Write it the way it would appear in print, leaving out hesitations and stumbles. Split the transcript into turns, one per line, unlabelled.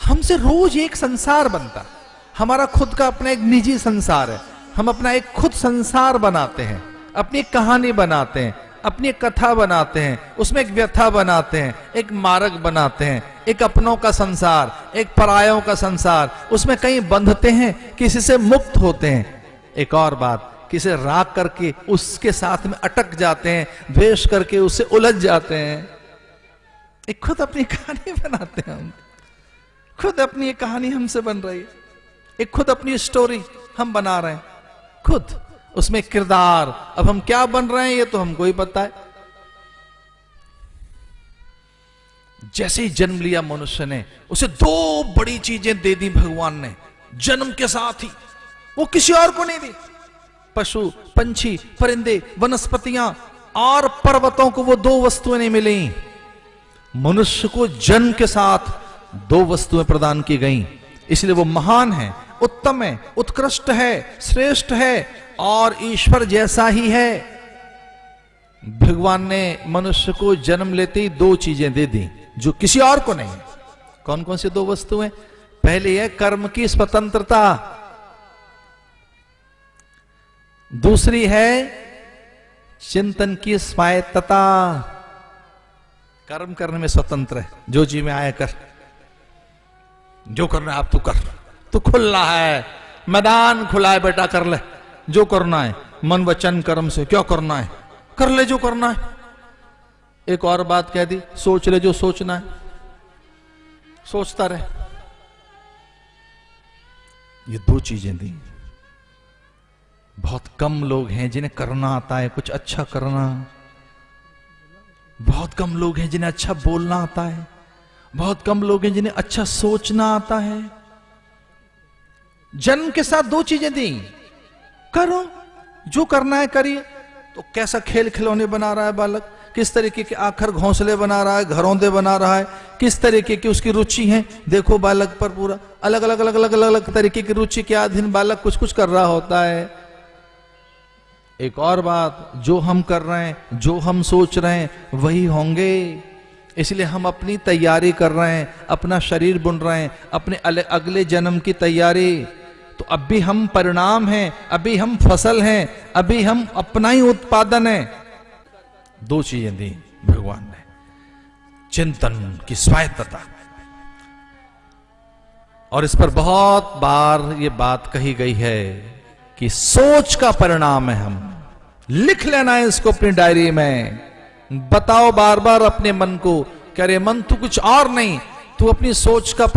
हमसे रोज एक संसार बनता, हमारा खुद का अपना एक निजी संसार है, हम अपना एक खुद संसार बनाते हैं, अपनी एक कहानी बनाते हैं, अपनी एक कथा बनाते हैं, उसमें एक व्यथा बनाते हैं, एक मार्ग बनाते हैं, एक अपनों का संसार, एक परायों का संसार, उसमें कहीं बंधते हैं, किसी से मुक्त होते हैं। एक और बात, किसी राग करके उसके साथ में अटक जाते हैं, द्वेष करके उससे उलझ जाते हैं। एक खुद अपनी कहानी बनाते हैं हम, खुद अपनी एक कहानी हमसे बन रही है, एक खुद अपनी स्टोरी हम बना रहे हैं, खुद उसमें किरदार। अब हम क्या बन रहे हैं ये तो हमको ही पता है। जैसे ही जन्म लिया मनुष्य ने, उसे दो बड़ी चीजें दे दी भगवान ने जन्म के साथ ही, वो किसी और को नहीं दी। पशु पंछी परिंदे वनस्पतियां और पर्वतों को वो दो वस्तुएं नहीं मिली, मनुष्य को जन्म के साथ दो वस्तुएं प्रदान की गई। इसलिए वो महान है, उत्तम है, उत्कृष्ट है, श्रेष्ठ है और ईश्वर जैसा ही है। भगवान ने मनुष्य को जन्म लेते ही दो चीजें दे दी जो किसी और को नहीं। कौन कौन सी दो वस्तुएं? पहली है कर्म की स्वतंत्रता, दूसरी है चिंतन की स्वायत्तता। कर्म करने में स्वतंत्र है, जो जी में आया कर, जो करना है आप तू कर, तू खुला है, मैदान खुला है बेटा, कर ले जो करना है, मन वचन कर्म से क्या करना है कर ले जो करना है। एक और बात कह दी, सोच ले जो सोचना है, सोचता रहे। ये दो चीजें दी। बहुत कम लोग हैं जिन्हें करना आता है, कुछ अच्छा करना। बहुत कम लोग हैं जिन्हें अच्छा बोलना आता है, बहुत कम लोग हैं जिन्हें अच्छा सोचना आता है। जन्म के साथ दो चीजें दी, करो जो करना है करिए। तो कैसा खेल खिलौने बना रहा है बालक, किस तरीके के आखिर घोंसले बना रहा है, घरौंदे बना रहा है, किस तरीके की उसकी रुचि है, देखो बालक पर पूरा अलग अलग अलग अलग अलग अलग तरीके की रुचि के अधीन बालक कुछ कुछ कर रहा होता है। एक और बात, जो हम कर रहे हैं, जो हम सोच रहे हैं वही होंगे। इसलिए हम अपनी तैयारी कर रहे हैं, अपना शरीर बुन रहे हैं, अपने अगले जन्म की तैयारी। तो अभी हम परिणाम हैं, अभी हम फसल हैं, अभी हम अपना ही उत्पादन है। दो चीजें दी भगवान ने, चिंतन की स्वायत्तता। और इस पर बहुत बार ये बात कही गई है कि सोच का परिणाम है हम। लिख लेना है इसको अपनी डायरी में, बताओ बार बार अपने मन को, कह रहे मन तू कुछ और नहीं, तू अपनी सोच का